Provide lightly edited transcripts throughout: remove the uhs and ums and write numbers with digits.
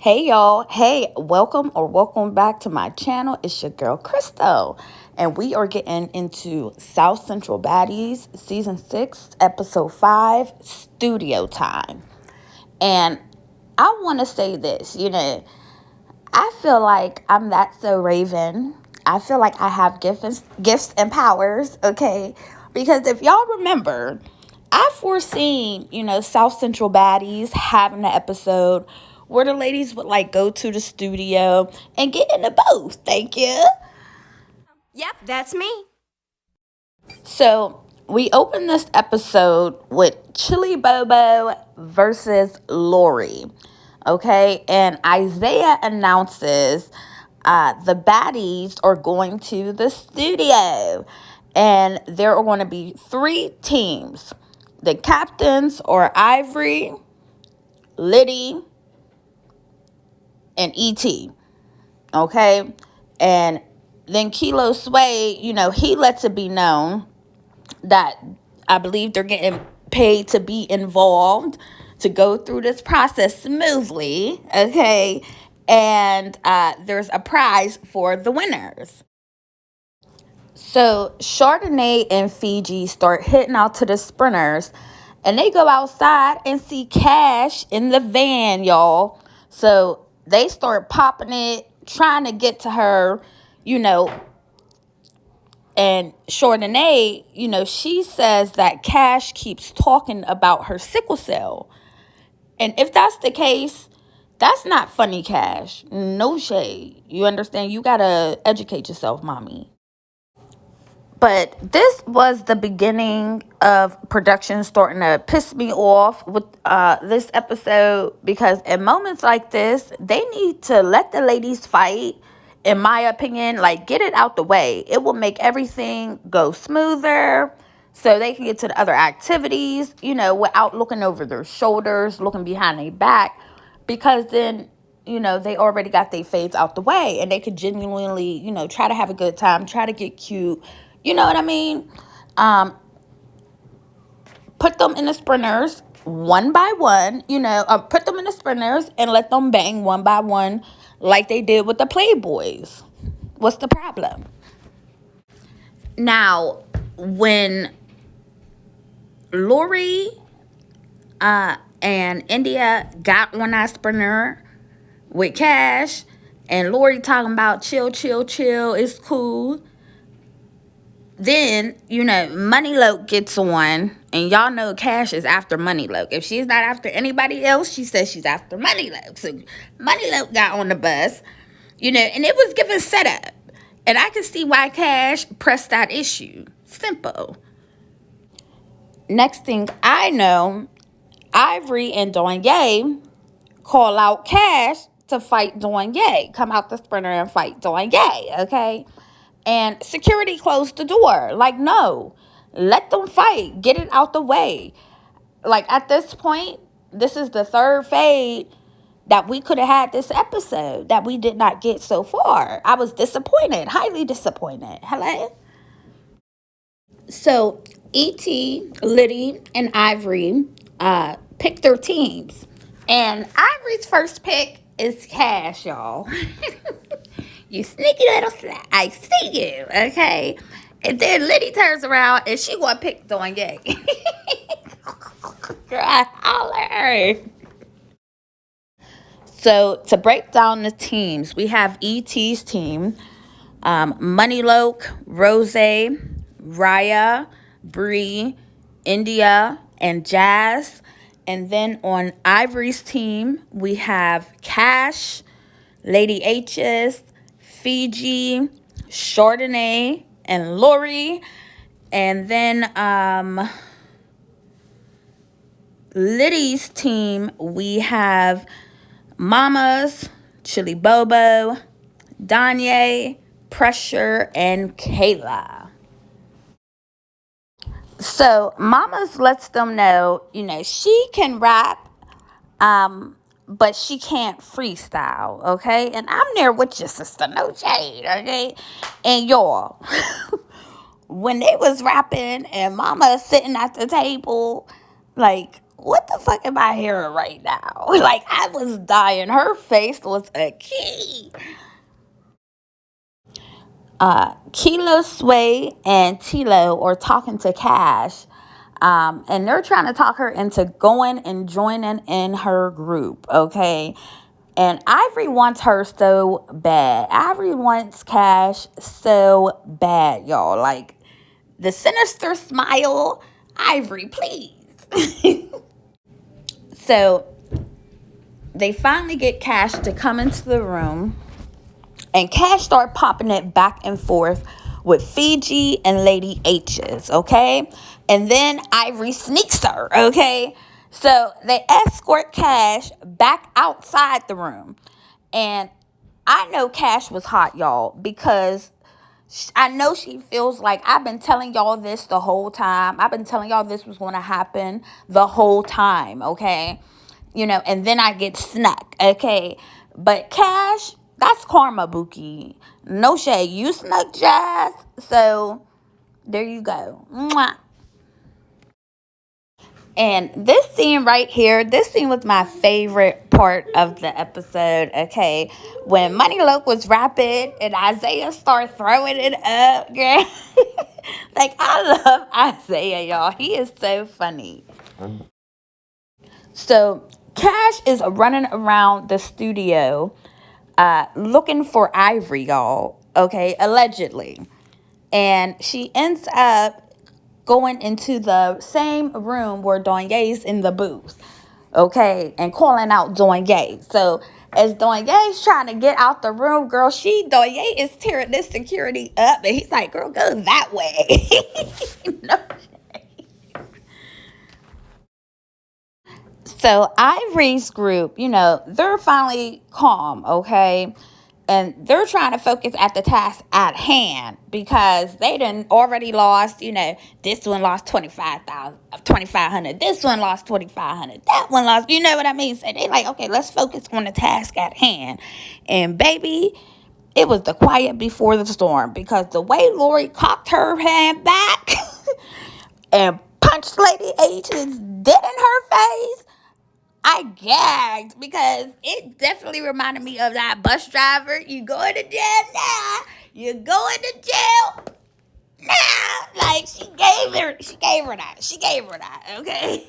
Hey y'all, hey, welcome back to my channel. It's your girl Crystal, and we are getting into South Central Baddies season 6 episode 5 studio time. And I want to say this, I feel like I'm that so Raven. I feel like I have gifts and powers, okay? Because if y'all remember, I foreseen, South Central Baddies having an episode where the ladies would like go to the studio and get in the booth. Thank you. Yep, that's me. So we open this episode with Chili Bobo versus Lori. Okay, and Isaiah announces the baddies are going to the studio, and there are going to be 3 teams. The captains are Ivory, Liddy, and ET. Okay, and then Kilo Sway, he lets it be known that I believe they're getting paid to be involved, to go through this process smoothly, okay? And there's a prize for the winners. So Chardonnay and Fiji start hitting out to the sprinters, and they go outside and see Cash in the van, y'all. So they start popping it, trying to get to her, you know, and Chardonnay, she says that Cash keeps talking about her sickle cell. And if that's the case, that's not funny, Cash. No shade. You understand? You gotta educate yourself, mommy. But this was the beginning of production starting to piss me off with this episode, because in moments like this, they need to let the ladies fight. In my opinion, like, get it out the way. It will make everything go smoother so they can get to the other activities, without looking over their shoulders, looking behind their back, because then, they already got their fades out the way and they could genuinely, try to have a good time, try to get cute. You know what I mean? Put them in the sprinters one by one, put them in the sprinters and let them bang one by one like they did with the Playboys. What's the problem? Now, when Lori and India got on that sprinter with Cash, and Lori talking about chill, chill, chill, it's cool. Then, Money Loke gets on, and y'all know Cash is after Money Loke. If she's not after anybody else, she says she's after Money Loke. So Money Loke got on the bus, and it was given setup. And I can see why Cash pressed that issue. Simple. Next thing I know, Ivory and Danye call out Cash to fight Danye. Come out the sprinter and fight Danye, okay? And security closed the door. Like, no, let them fight. Get it out the way. Like, at this point, this is the third fade that we could have had this episode that we did not get so far. I was disappointed, highly disappointed. Hello? So, E.T., Liddy, and Ivory picked their teams. And Ivory's first pick is Cash, y'all. You sneaky little slut. I see you, okay? And then Liddy turns around and she gonna pick Danye. Girl, I holler. So to break down the teams, we have ET's team, Money Loke, Rose, Raya, Bree, India, and Jazz. And then on Ivory's team, we have Cash, Lady H's, Fiji, Chardonnay, and Lori. And then Liddy's team, we have Mamas, Chili Bobo, Danye, Pressure, and Kayla. So Mamas lets them know, she can rap, but she can't freestyle, okay? And I'm there with your sister, no shade, okay? And y'all, when they was rapping and Mama sitting at the table, like, what the fuck am I hearing right now? Like, I was dying. Her face was a key. Kilo Sway and Tilo are talking to Cash. And they're trying to talk her into going and joining in her group, okay? And Ivory wants her so bad. Ivory wants Cash so bad, y'all. Like, the sinister smile. Ivory, please. So, they finally get Cash to come into the room. And Cash start popping it back and forth with Fiji and Lady H's, okay? And then Ivory sneaks her, okay? So they escort Cash back outside the room. And I know Cash was hot, y'all, because I know she feels like I've been telling y'all this the whole time. I've been telling y'all this was going to happen the whole time, okay? And then I get snuck, okay? But Cash, that's karma, Bookie. No shade. You snuck Jazz, so there you go. Mwah. And this scene right here, this scene was my favorite part of the episode, okay? When Money Loke was rapping and Isaiah started throwing it up, girl. Like, I love Isaiah, y'all. He is so funny. So, Cash is running around the studio looking for Ivory, y'all, okay? Allegedly. And she ends up going into the same room where Donye's in the booth, okay, and calling out Donye. So as Donye's trying to get out the room, girl, Donye is tearing this security up, and he's like, girl, go that way. No. So Ivory's group, they're finally calm, okay? And they're trying to focus at the task at hand because they done already lost, this one lost 2,500. This one lost 2,500. That one lost, you know what I mean? So they like, okay, let's focus on the task at hand. And baby, it was the quiet before the storm because the way Lori cocked her hand back and punched Lady H's dead in her face, I gagged because it definitely reminded me of that bus driver. You going to jail now? You going to jail now? Like, she gave her that, okay?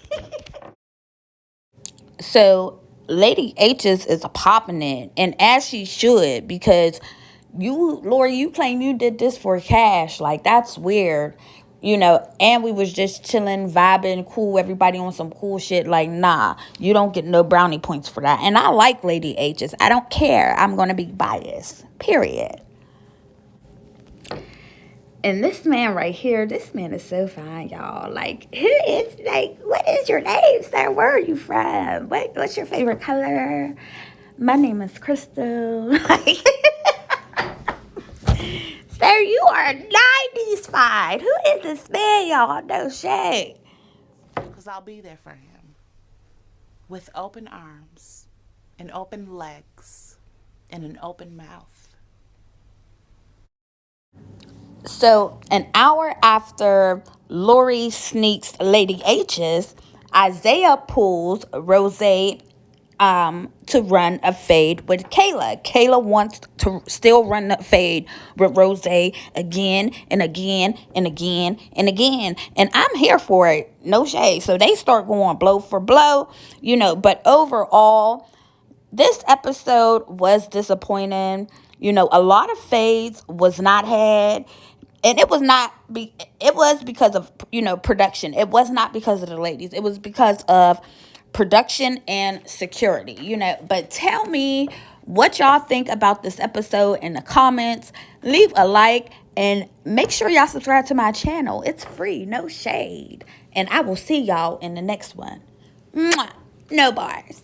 So Lady H's is popping it, and as she should, because Lori, you claim you did this for cash. Like, that's weird. And we was just chilling, vibing, cool, everybody on some cool shit. Like, nah, you don't get no brownie points for that. And I like Lady H's. I don't care. I'm going to be biased. Period. And this man right here, this man is so fine, y'all. Like, what is your name, sir? Where are you from? What's your favorite color? My name is Crystal. Sir, you are 90s fine. Who is this man, y'all? No shade. Because I'll be there for him. With open arms, and open legs, and an open mouth. So, an hour after Lori sneaks Lady H's, Isaiah pulls Rose to run a fade with Kayla. Kayla wants to still run the fade with Rose again and again and again and again. And I'm here for it. No shade. So they start going blow for blow, but overall, this episode was disappointing. A lot of fades was not had. And it was it was because of, production. It was not because of the ladies. It was because of production and security, But tell me what y'all think about this episode in the comments. Leave a like and make sure y'all subscribe to my channel. It's free, no shade. And I will see y'all in the next one. Mwah. No bars.